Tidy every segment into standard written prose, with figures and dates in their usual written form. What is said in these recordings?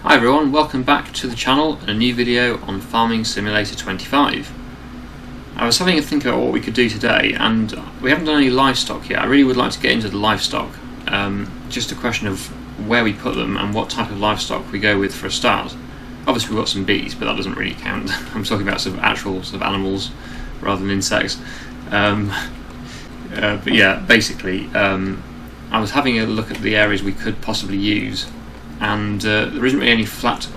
Hi everyone, welcome back to the channel and a new video on Farming Simulator 25. I was having a think about what we could do today, and we haven't done any livestock yet. I really would like to get into the livestock, just a question of where we put them and what type of livestock we go with for a start. Obviously we've got some bees, but that doesn't really count. I'm talking about sort of actual sort of animals rather than insects. But yeah, basically I was having a look at the areas we could possibly use, and there isn't really any flat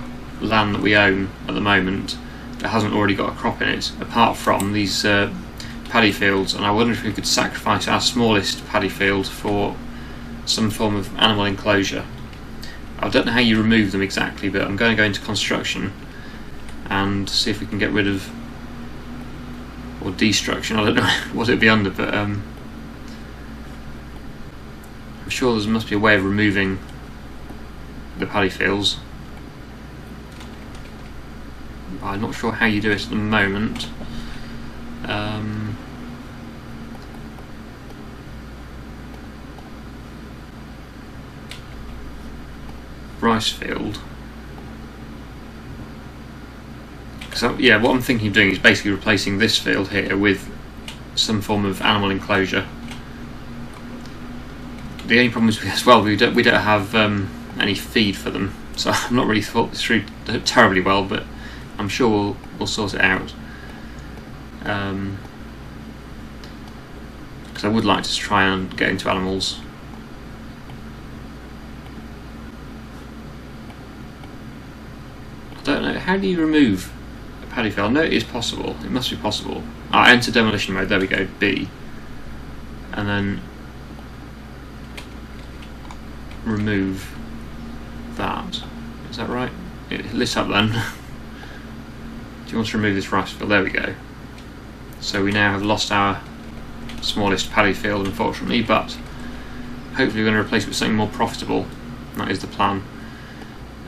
land that we own at the moment that hasn't already got a crop in it, apart from these paddy fields, and I wonder if we could sacrifice our smallest paddy field for some form of animal enclosure. I don't know how you remove them exactly, but I'm going to go into construction and see if we can get rid of, or destruction, I don't know what it would be under, but I'm sure there must be a way of removing the paddy fields. I'm not sure how you do it at the moment. Rice field. So yeah, what I'm thinking of doing is basically replacing this field here with some form of animal enclosure. The only problem is, as well, we don't have any feed for them, so I've not really thought this through terribly well, but I'm sure we'll sort it out. Because I would like to try and get into animals. I don't know, how do you remove a paddy field? I know it is possible, it must be possible. Enter demolition mode, there we go, B. And then remove that. Is that right? It lit up then. Do you want to remove this rice field? There we go. So we now have lost our smallest paddy field, unfortunately, but hopefully we're going to replace it with something more profitable. That is the plan.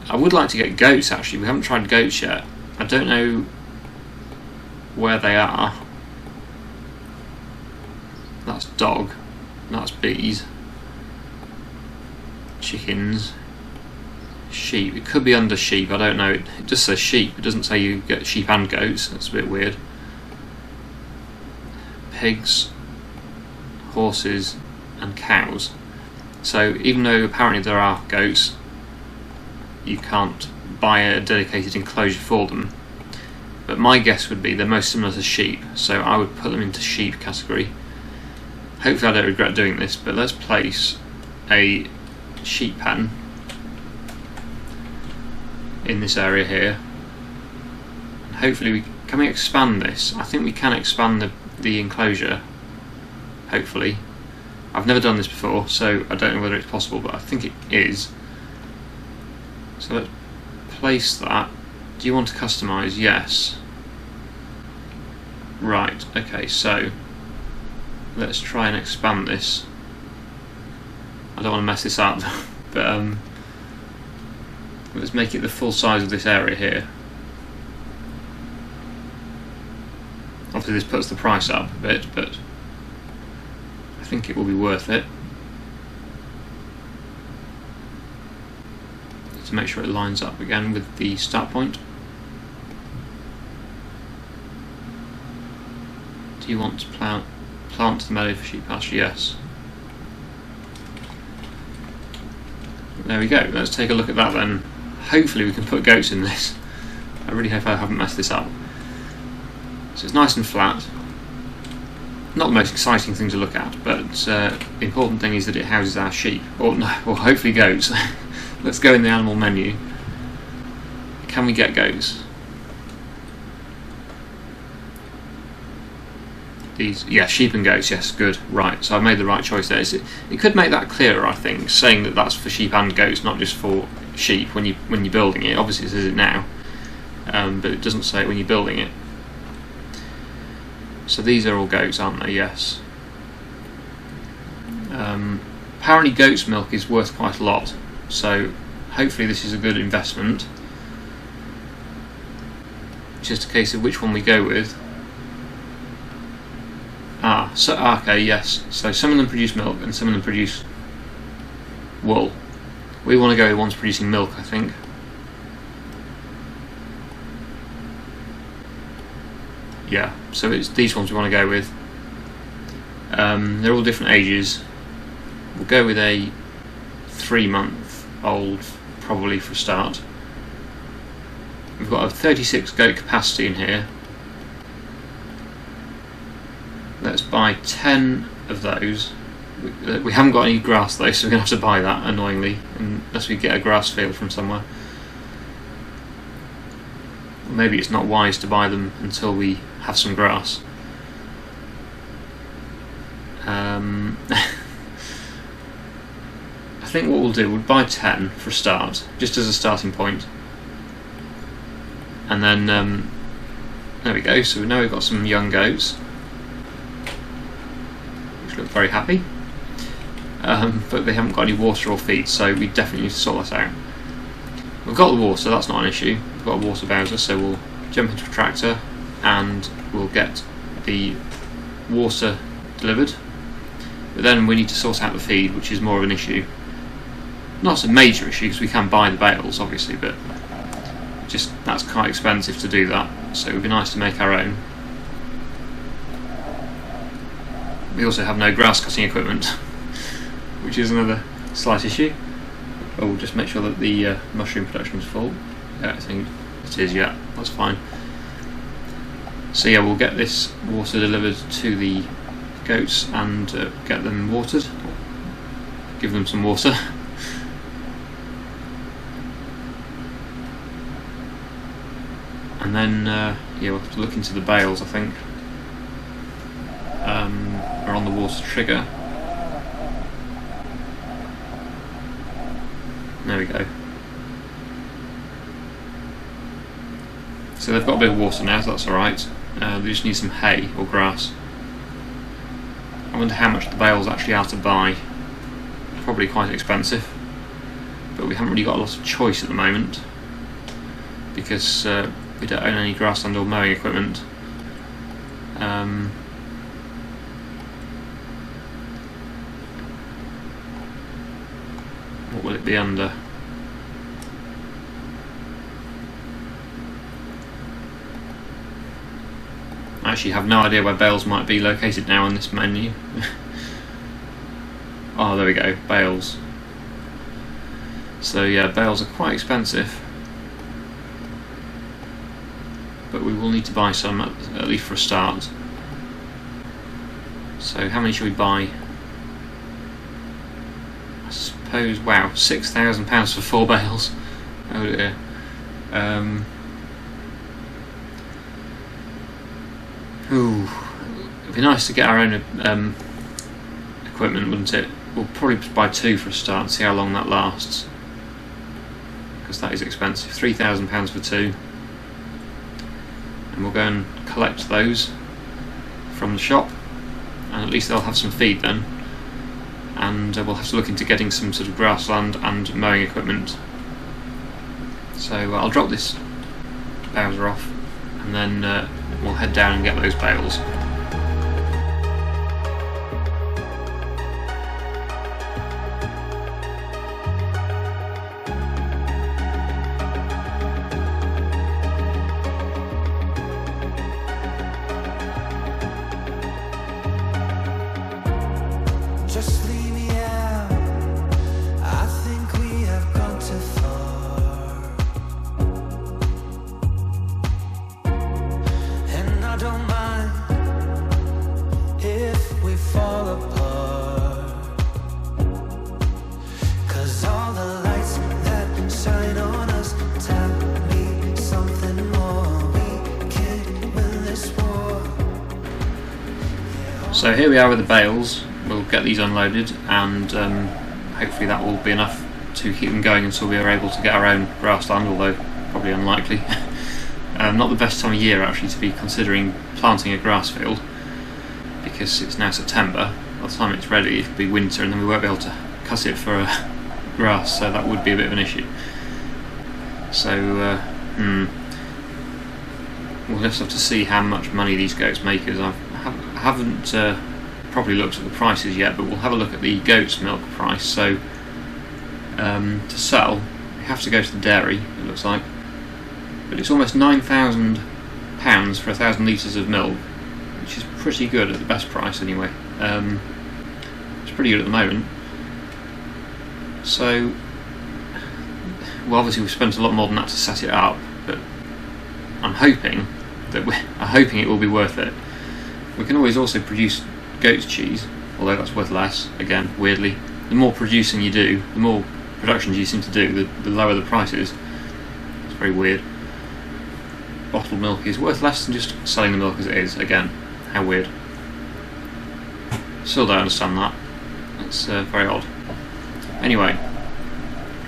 I would like to get goats, actually. We haven't tried goats yet. I don't know where they are. That's dog. That's bees. Chickens. Sheep. It could be under sheep, I don't know. It just says sheep, it doesn't say you get sheep and goats. That's a bit weird. Pigs, horses and cows. So even though apparently there are goats, you can't buy a dedicated enclosure for them. But my guess would be they're most similar to sheep, so I would put them into sheep category. Hopefully I don't regret doing this, but let's place a sheep pen in this area here, and hopefully can we expand this? I think we can expand the enclosure, hopefully. I've never done this before, so I don't know whether it's possible, but I think it is. So let's place that. Do you want to customize? Yes. Right, okay, so let's try and expand this. I don't want to mess this up, but let's make it the full size of this area here. Obviously this puts the price up a bit, but I think it will be worth it. To make sure it lines up again with the start point. Do you want to plant the meadow for sheep pasture? Yes. There we go, let's take a look at that then. Hopefully we can put goats in this. I really hope I haven't messed this up. So it's nice and flat. Not the most exciting thing to look at, but the important thing is that it houses our sheep, or hopefully goats. Let's go in the animal menu. Can we get goats? These, yeah, sheep and goats, yes, good, right, so I made the right choice there. It could make that clearer, I think, saying that that's for sheep and goats, not just for sheep when you're building it. Obviously it says it now, but it doesn't say it when you're building it. So these are all goats, aren't they? Yes. Apparently goat's milk is worth quite a lot, so hopefully this is a good investment. It's just a case of which one we go with. Okay, yes. So some of them produce milk and some of them produce wool. We want to go with ones producing milk, I think. Yeah, so it's these ones we want to go with. They're all different ages. We'll go with a 3-month-old probably for a start. We've got a 36 goat capacity in here. Let's buy 10 of those. We haven't got any grass though, so we're going to have to buy that, annoyingly, unless we get a grass field from somewhere. Maybe it's not wise to buy them until we have some grass. I think what we'll do, we'll buy 10 for a start, just as a starting point. And then, there we go, so now we've got some young goats, which look very happy. But they haven't got any water or feed, so we definitely need to sort that out. We've got the water, that's not an issue. We've got a water bowser, so we'll jump into a tractor and we'll get the water delivered. But then we need to sort out the feed, which is more of an issue. Not a major issue because we can buy the bales, obviously, but just that's quite expensive to do that, so it would be nice to make our own. We also have no grass cutting equipment, which is another slight issue. But we'll just make sure that the mushroom production is full. Yeah, I think it is, yeah, that's fine. So yeah, we'll get this water delivered to the goats and get them watered. Give them some water. And then, yeah, we'll have to look into the bales, I think. We're on the water trigger. There we go. So they've got a bit of water now, so that's alright. They just need some hay or grass. I wonder how much the bales actually are to buy. Probably quite expensive. But we haven't really got a lot of choice at the moment, because we don't own any grassland or mowing equipment. What will it be under? I actually have no idea where bales might be located now on this menu. Oh, there we go, bales. So yeah, bales are quite expensive, but we will need to buy some at least for a start. So how many should we buy? I suppose, wow, £6,000 for 4 bales. Oh dear. Ooh, it'd be nice to get our own equipment, wouldn't it? We'll probably buy 2 for a start and see how long that lasts, because that is expensive. £3,000 for 2. And we'll go and collect those from the shop, and at least they'll have some feed then. And we'll have to look into getting some sort of grassland and mowing equipment. So I'll drop this bowser off, and then we'll head down and get those bales. Just leave me out. I think we have gone too far, and I don't mind if we fall apart, 'cause all the lights that shine on us tell me something more. We can't win this war. So here we are with the bales. We'll get these unloaded, and hopefully that will be enough to keep them going until we are able to get our own grassland, although probably unlikely. Not the best time of year actually to be considering planting a grass field, because it's now September. By the time it's ready it'll be winter, and then we won't be able to cut it for grass, so that would be a bit of an issue. So we'll just have to see how much money these goats make us. I haven't probably looked at the prices yet, but we'll have a look at the goat's milk price. So to sell, we have to go to the dairy, it looks like, but it's almost £9,000 for 1,000 litres of milk, which is pretty good at the best price anyway. It's pretty good at the moment. So, well, obviously we've spent a lot more than that to set it up, but I'm hoping it will be worth it. We can always also produce goat's cheese, although that's worth less, again, weirdly. The more producing you do, the more productions you seem to do, the lower the price is. It's very weird. Bottled milk is worth less than just selling the milk as it is, again. How weird. Still don't understand that. That's very odd. Anyway,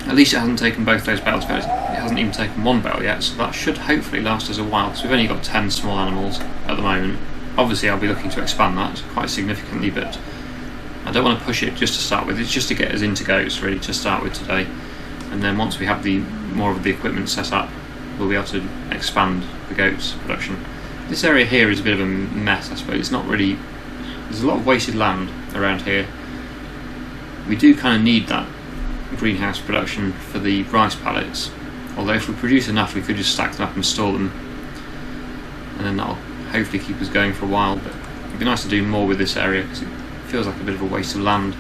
at least it hasn't taken both those bales. It hasn't even taken one bale yet, so that should hopefully last us a while. So we've only got 10 small animals at the moment. Obviously I'll be looking to expand that quite significantly, but I don't want to push it just to start with. It's just to get us into goats really to start with today, and then once we have more of the equipment set up, we'll be able to expand the goats production. This area here is a bit of a mess, I suppose. It's not really. There's a lot of wasted land around here. We do kind of need that greenhouse production for the rice pallets, although if we produce enough we could just stack them up and store them, and then that'll hopefully keep us going for a while. But it'd be nice to do more with this area because it feels like a bit of a waste of land.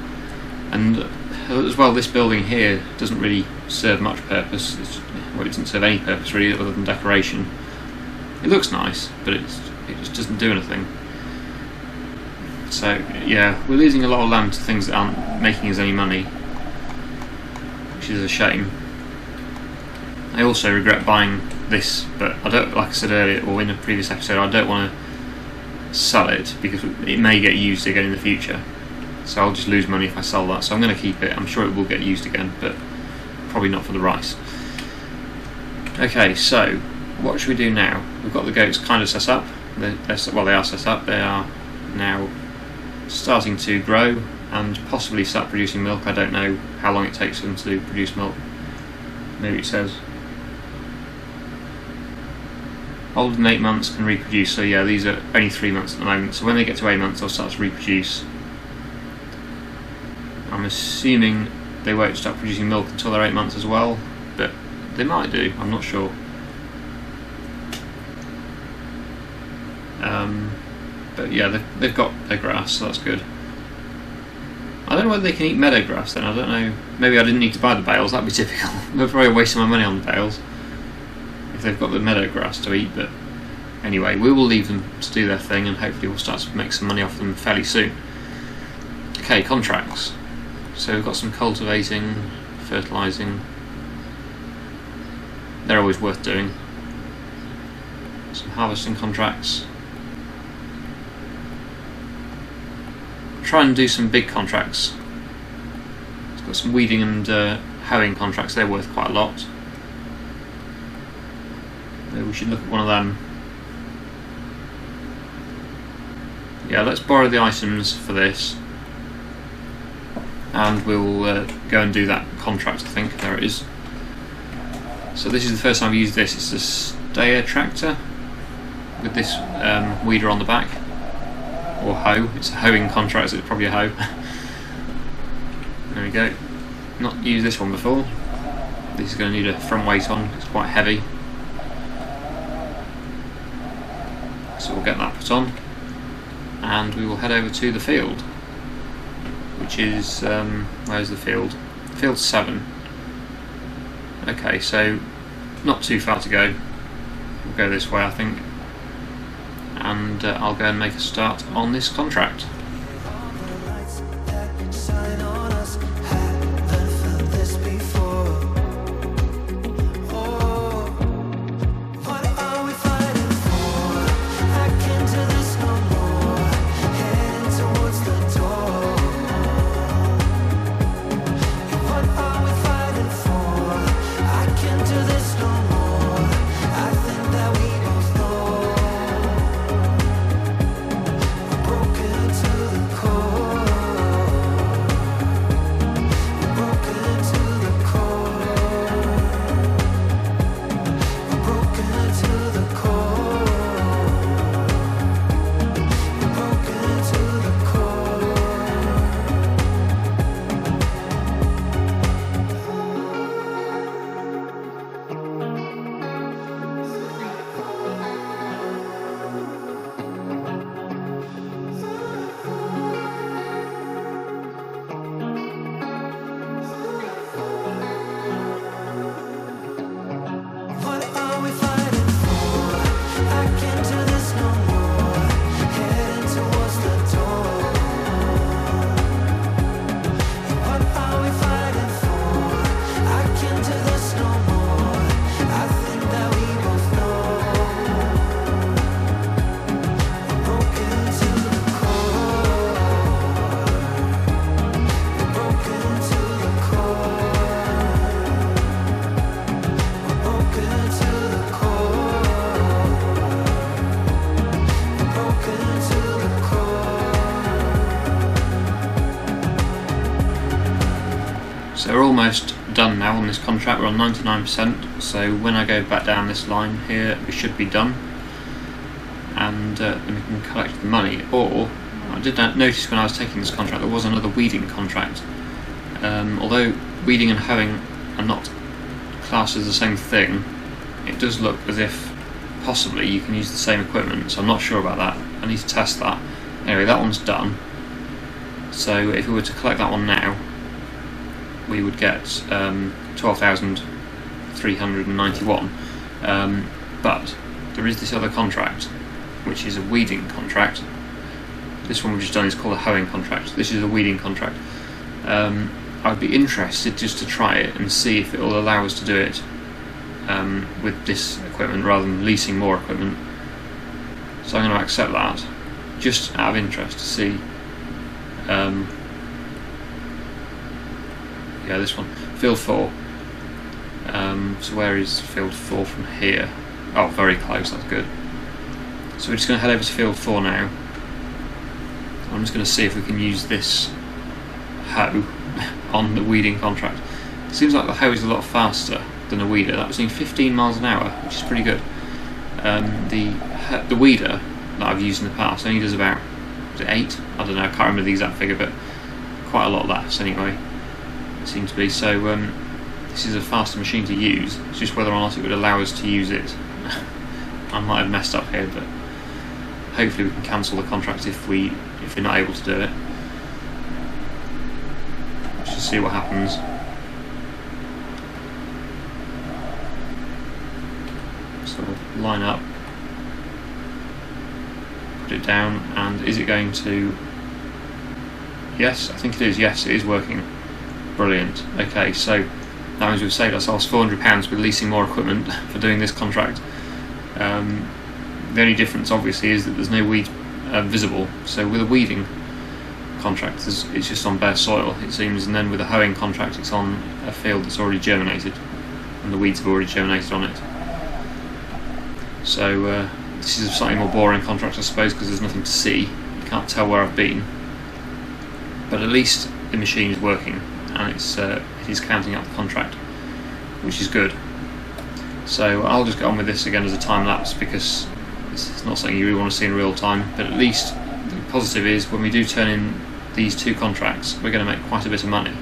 And as well, this building here doesn't really serve much purpose. Well, it doesn't serve any purpose really other than decoration. It looks nice, but it just doesn't do anything. So yeah, we're losing a lot of land to things that aren't making us any money, which is a shame. I also regret buying this, but I don't, like I said earlier, or in a previous episode, I don't want to sell it because it may get used again in the future. So I'll just lose money if I sell that. So I'm going to keep it. I'm sure it will get used again, but probably not for the rice. Okay, so what should we do now? We've got the goats kind of set up. They are set up. They are now starting to grow and possibly start producing milk. I don't know how long it takes them to produce milk. Maybe it says older than 8 months can reproduce. So yeah, these are only 3 months at the moment. So when they get to 8 months, they'll start to reproduce. I'm assuming they won't start producing milk until they're 8 months as well, but they might do. I'm not sure. But yeah, they've got their grass, so that's good. I don't know whether they can eat meadow grass then. I don't know. Maybe I didn't need to buy the bales. That'd be typical. They're probably wasting my money on the bales if they've got the meadow grass to eat. But anyway, we will leave them to do their thing, and hopefully we'll start to make some money off them fairly soon. Okay, contracts. So we've got some cultivating, fertilizing. They're always worth doing. Some harvesting contracts. Try and do some big contracts. It's got some weeding and hoeing contracts. They're worth quite a lot. Maybe we should look at one of them. Yeah, let's borrow the items for this, and we'll go and do that contract. I think there it is. So this is the first time I've used this. It's a stayer tractor with this weeder on the back, or hoe. It's a hoeing contract, so it's probably a hoe. There we go. Not used this one before. This is going to need a front weight on. It's quite heavy, so we'll get that put on, and we will head over to the field, which is where's the field? Field 7. Okay, so not too far to go. We'll go this way, I think, and I'll go and make a start on this contract. Broken to on 99%, so when I go back down this line here, it should be done, and then we can collect the money. Or, I did notice when I was taking this contract, there was another weeding contract. Although weeding and hoeing are not classed as the same thing, it does look as if possibly you can use the same equipment, so I'm not sure about that. I need to test that. Anyway, that one's done. So if we were to collect that one now, we would get 12,391. But there is this other contract, which is a weeding contract. This one we've just done is called a hoeing contract. This is a weeding contract. I'd be interested just to try it and see if it will allow us to do it with this equipment rather than leasing more equipment. So I'm going to accept that just out of interest to see. Yeah, this one, field 4. So where is field 4 from here? Oh, very close, that's good. So we're just going to head over to field 4 now. I'm just going to see if we can use this hoe on the weeding contract. It seems like the hoe is a lot faster than a weeder. That was doing 15 miles an hour, which is pretty good. The weeder that I've used in the past only does about, is it 8? I don't know, I can't remember the exact figure, but quite a lot less anyway, it seems to be. So this is a faster machine to use. It's just whether or not it would allow us to use it. I might have messed up here, but hopefully we can cancel the contract if we're not able to do it. Let's just see what happens. So we'll line up, put it down, and is it going to... Yes, I think it is. Yes, it is working. Brilliant. Okay, so that means we've saved ourselves £400 with leasing more equipment for doing this contract. The only difference obviously is that there's no weeds visible, so with a weeding contract it's just on bare soil, it seems, and then with a hoeing contract it's on a field that's already germinated and the weeds have already germinated on it. So this is a slightly more boring contract, I suppose, because there's nothing to see. You can't tell where I've been, but at least the machine is working and it is counting up the contract, which is good. So I'll just get on with this again as a time lapse because it's not something you really want to see in real time, but at least the positive is when we do turn in these two contracts we're going to make quite a bit of money.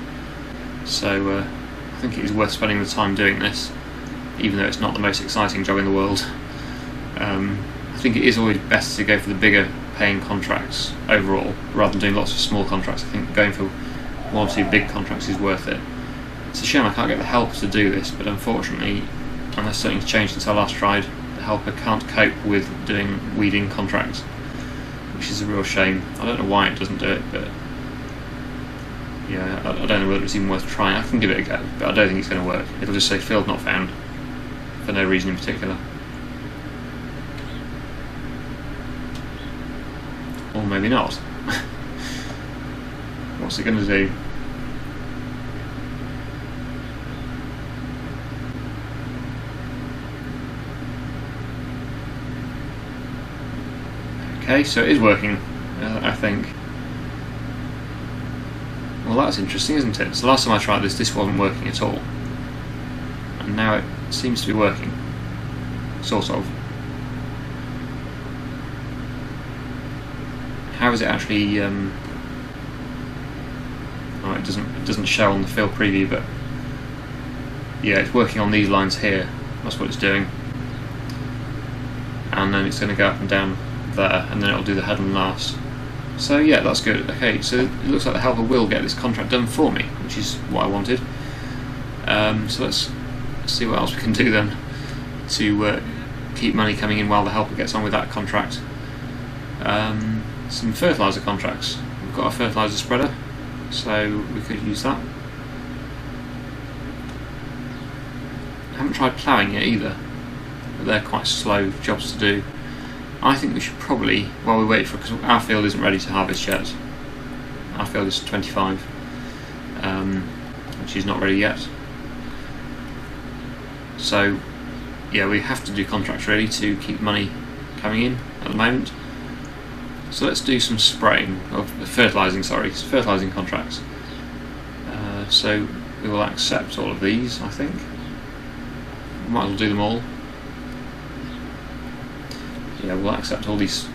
So I think it is worth spending the time doing this, even though it's not the most exciting job in the world. I think it is always better to go for the bigger paying contracts overall rather than doing lots of small contracts. I think going for 1 or 2 big contracts is worth it. It's a shame I can't get the help to do this, but unfortunately, unless something's changed since I last tried, the helper can't cope with doing weeding contracts, which is a real shame. I don't know why it doesn't do it, but yeah, I don't know whether it's even worth trying. I can give it a go, but I don't think it's going to work. It'll just say field not found for no reason in particular. Or maybe not. What's it going to do? Okay, so it is working, I think. Well, that's interesting, isn't it? So last time I tried this wasn't working at all. And now it seems to be working. Sort of. How is it actually... oh, it doesn't show on the field preview, but... yeah, it's working on these lines here. That's what it's doing. And then it's going to go up and down there, and then it'll do the headland last. So yeah, that's good. Okay, so it looks like the helper will get this contract done for me, which is what I wanted. So let's see what else we can do then to keep money coming in while the helper gets on with that contract. Some fertiliser contracts. We've got a fertiliser spreader, so we could use that. I haven't tried ploughing yet either, but they're quite slow jobs to do. I think we should probably, while we wait for, because our field isn't ready to harvest yet. Our field is 25, which is not ready yet. So, yeah, we have to do contracts really to keep money coming in at the moment. So let's do some spraying, of fertilising, fertilising contracts. So we will accept all of these, I think. might as well do them all. Yeah, we'll accept all these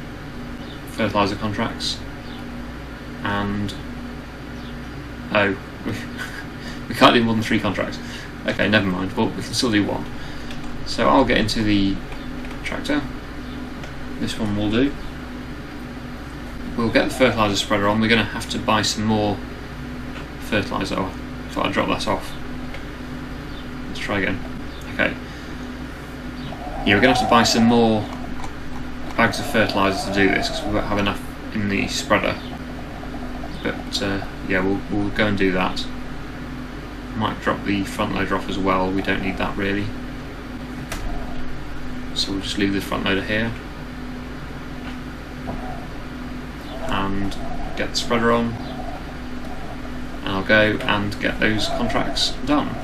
fertiliser contracts. And oh, we can't do more than 3 contracts. Okay, never mind, but we can still do 1. So I'll get into the tractor. This one will do. We'll get the fertiliser spreader on. We're going to have to buy some more fertiliser. Oh, I thought I'd drop that off. Let's try again. Okay. Yeah, we're going to have to buy some more bags of fertiliser to do this because we won't have enough in the spreader. But yeah, we'll go and do that. Might drop the front loader off as well. We don't need that really. So we'll just leave the front loader here. And get the spreader on. And I'll go and get those contracts done.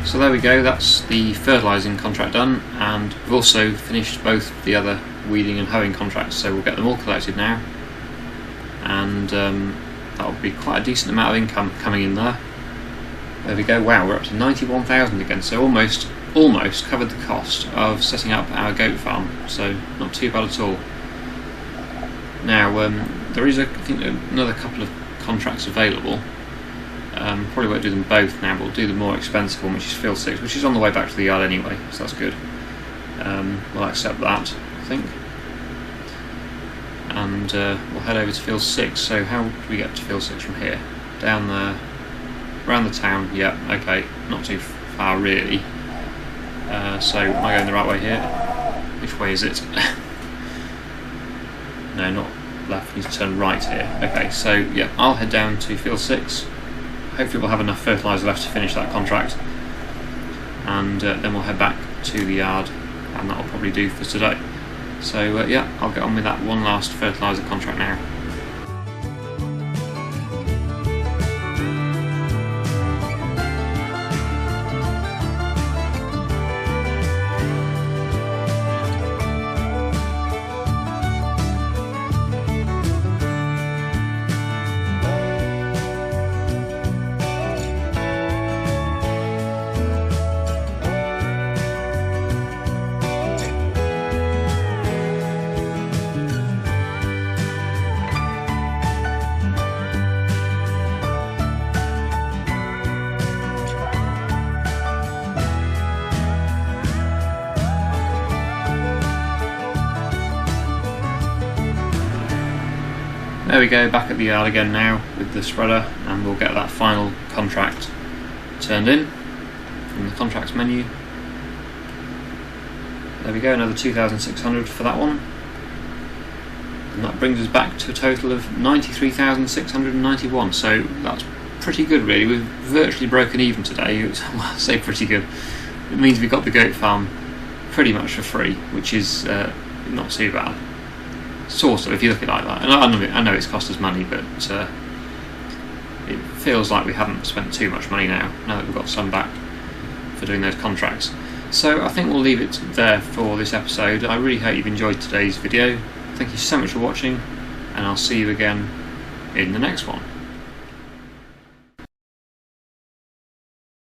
So there we go, that's the fertilising contract done, and we've also finished both the other weeding and hoeing contracts, so we'll get them all collected now, and that'll be quite a decent amount of income coming in there. There we go, wow, we're up to 91,000 again, so almost covered the cost of setting up our goat farm, so not too bad at all. Now, there is, I think, another couple of contracts available. Probably won't do them both now, but we'll do the more expensive one, which is Field 6, which is on the way back to the yard anyway, so that's good. We'll accept that, I think. And we'll head over to Field 6. So how do we get to Field 6 from here? Down there, around the town, yeah, okay, not too far really. So am I going the right way here? Which way is it? No, not left, we need to turn right here. Okay, so yeah, I'll head down to Field 6. Hopefully we'll have enough fertiliser left to finish that contract, and then we'll head back to the yard, and that'll probably do for today. So yeah, I'll get on with that one last fertiliser contract now. there we go, back at the yard again now with the spreader, and we'll get that final contract turned in from the contracts menu. There we go, another 2,600 for that one, and that brings us back to a total of 93,691. So that's pretty good really. We've virtually broken even today. Well, I say pretty good, it means we got the goat farm pretty much for free, which is not too bad, sort of, if you look at it like that. And I know it's cost us money, but it feels like we haven't spent too much money now that we've got some back for doing those contracts. So I think we'll leave it there for this episode. I really hope you've enjoyed today's video. Thank you so much for watching, and I'll see you again in the next one.